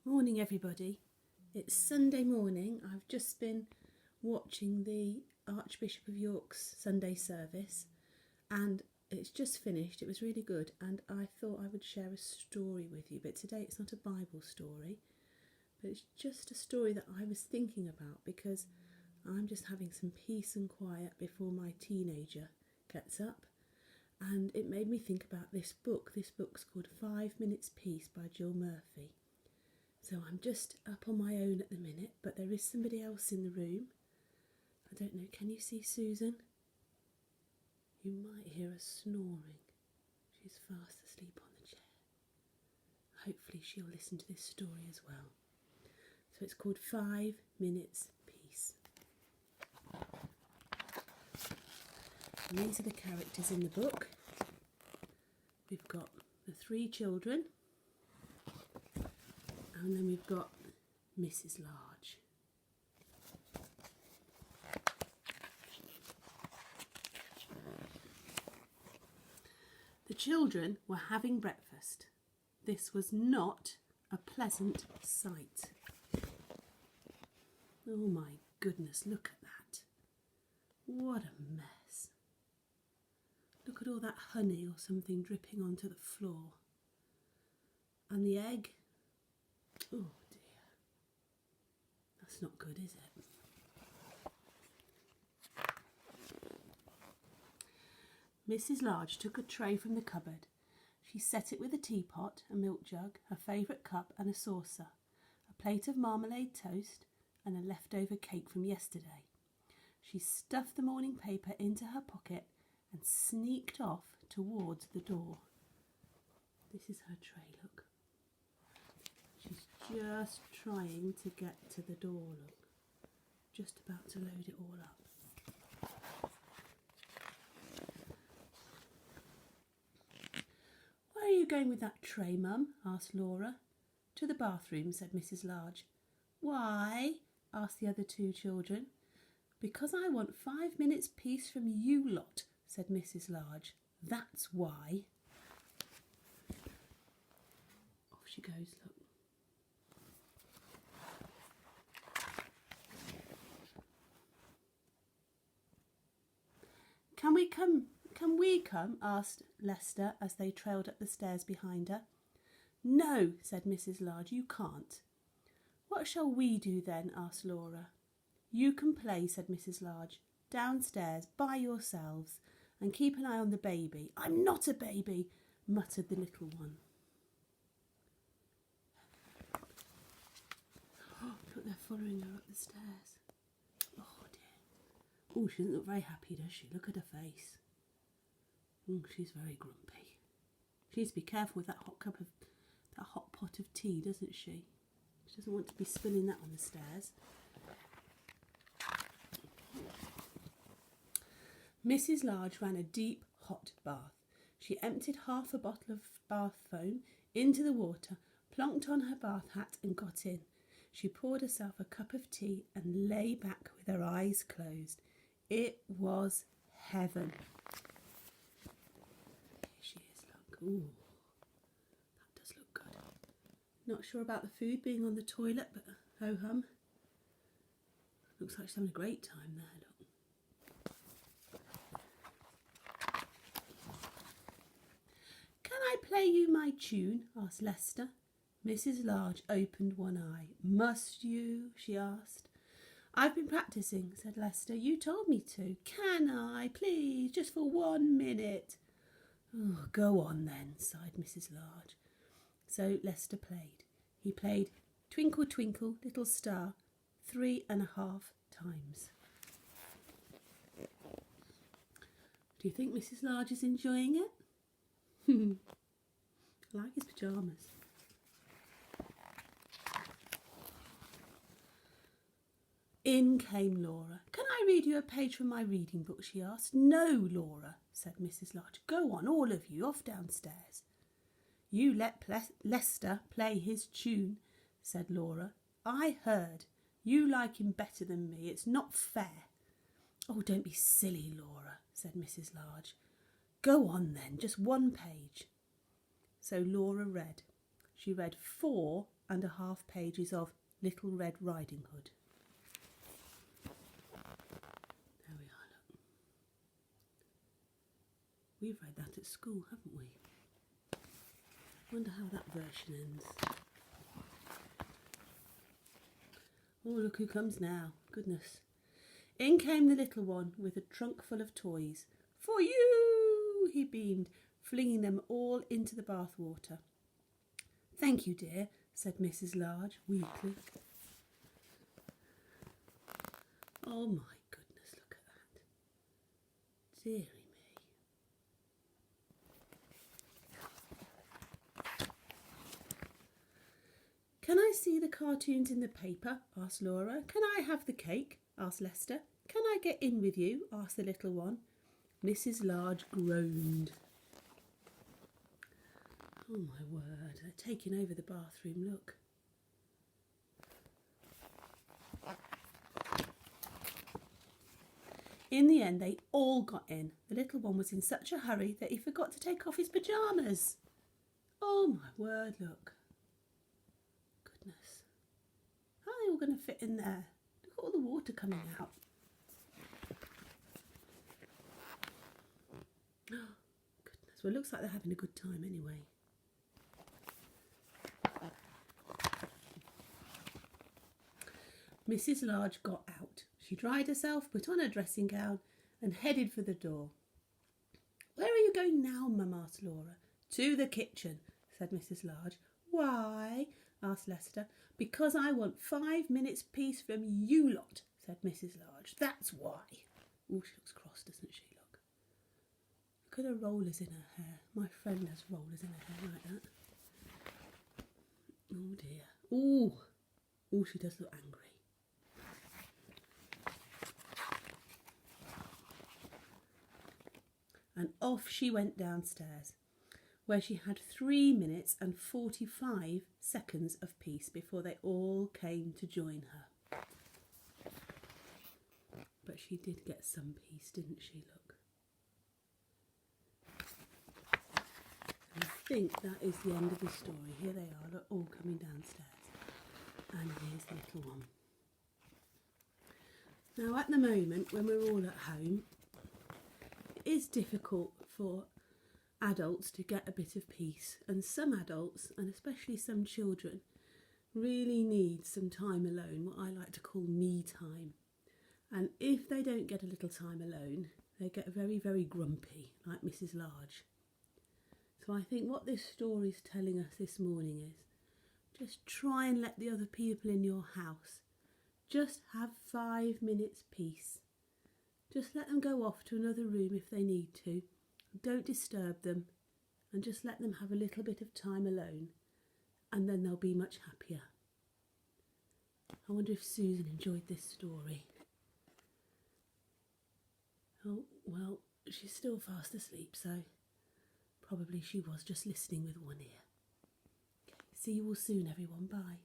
Morning everybody. It's Sunday morning. I've just been watching the Archbishop of York's Sunday service and it's just finished. It was really good and I thought I would share a story with you, but today it's not a Bible story, but it's just a story that I was thinking about because I'm just having some peace and quiet before my teenager gets up, and it made me think about this book. This book's called 5 Minutes Peace by Jill Murphy. So I'm just up on my own at the minute, but there is somebody else in the room. I don't know, can you see Susan? You might hear her snoring. She's fast asleep on the chair. Hopefully she'll listen to this story as well. So it's called 5 Minutes Peace. And these are the characters in the book. We've got the 3 children. And then we've got Mrs. Large. The children were having breakfast. This was not a pleasant sight. Oh my goodness, look at that. What a mess. Look at all that honey or something dripping onto the floor. And the egg. Oh dear, that's not good, is it? Mrs. Large took a tray from the cupboard. She set it with a teapot, a milk jug, her favourite cup and a saucer, a plate of marmalade toast and a leftover cake from yesterday. She stuffed the morning paper into her pocket and sneaked off towards the door. This is her tray, look. She's just trying to get to the door, look. Just about to load it all up. Where are you going with that tray, Mum? Asked Laura. To the bathroom, said Mrs. Large. Why? Asked the other 2 children. Because I want 5 minutes peace from you lot, said Mrs. Large. That's why. Off she goes, look. Can we come? Asked Lester as they trailed up the stairs behind her. No, said Mrs. Large, you can't. What shall we do then? Asked Laura. You can play, said Mrs. Large, downstairs by yourselves, and keep an eye on the baby. I'm not a baby, muttered the little one. Oh, look, they're following her up the stairs. Oh dear. Oh, she doesn't look very happy, does she? Look at her face. Oh, she's very grumpy. She needs to be careful with that hot pot of tea, doesn't she? She doesn't want to be spilling that on the stairs. Mrs. Large ran a deep, hot bath. She emptied half a bottle of bath foam into the water, plonked on her bath hat and got in. She poured herself a cup of tea and lay back with her eyes closed. It was heaven. Here she is, look. Ooh, that does look good. Not sure about the food being on the toilet, but ho-hum. Looks like she's having a great time there, look. Can I play you my tune? Asked Lester. Mrs. Large opened one eye. Must you? She asked. I've been practising, said Lester. You told me to. Can I, please, just for 1 minute? Oh, go on then, sighed Mrs. Large. So Lester played. He played Twinkle, Twinkle, Little Star 3.5 times. Do you think Mrs. Large is enjoying it? I like his pyjamas. In came Laura. Can I read you a page from my reading book? She asked. No, Laura, said Mrs. Large. Go on, all of you, off downstairs. You let Lester play his tune, said Laura. I heard. You like him better than me. It's not fair. Oh, don't be silly, Laura, said Mrs. Large. Go on then, just 1 page. So Laura read. she read 4.5 pages of Little Red Riding Hood. There we are, look. We've read that at school, haven't we? Wonder how that version ends. Oh, look who comes now. Goodness. In came the little one with a trunk full of toys. For you, he beamed, flinging them all into the bath water. Thank you, dear, said Mrs. Large weakly. Oh, my goodness, look at that. Dearie me. Can I see the cartoons in the paper? Asked Laura. Can I have the cake? Asked Lester. Can I get in with you? Asked the little one. Mrs. Large groaned. Oh my word, they're taking over the bathroom, look. In the end, they all got in. The little one was in such a hurry that he forgot to take off his pyjamas. Oh my word, look. Goodness. How are they all going to fit in there? Look at all the water coming out. Oh, goodness. Well, it looks like they're having a good time anyway. Mrs. Large got out. She dried herself, put on her dressing gown and headed for the door. Where are you going now, Mum? Asked Laura. To the kitchen, said Mrs. Large. Why? Asked Lester. Because I want 5 minutes' peace from you lot, said Mrs. Large. That's why. Oh, she looks cross, doesn't she? Look at her rollers in her hair. My friend has rollers in her hair like that. Oh dear. Oh, she does look angry. And off she went downstairs, where she had 3 minutes and 45 seconds of peace before they all came to join her. But she did get some peace, didn't she? Look. And I think that is the end of the story. Here they are, look, all coming downstairs. And here's the little one. Now, at the moment, when we're all at home, it is difficult for adults to get a bit of peace, and some adults, and especially some children, really need some time alone, what I like to call me time. And if they don't get a little time alone, they get very, very grumpy, like Mrs. Large. So I think what this story is telling us this morning is just try and let the other people in your house just have 5 minutes peace. Just let them go off to another room if they need to. Don't disturb them and just let them have a little bit of time alone, and then they'll be much happier. I wonder if Susan enjoyed this story. Oh, well, she's still fast asleep, so probably she was just listening with one ear. Okay, see you all soon, everyone. Bye.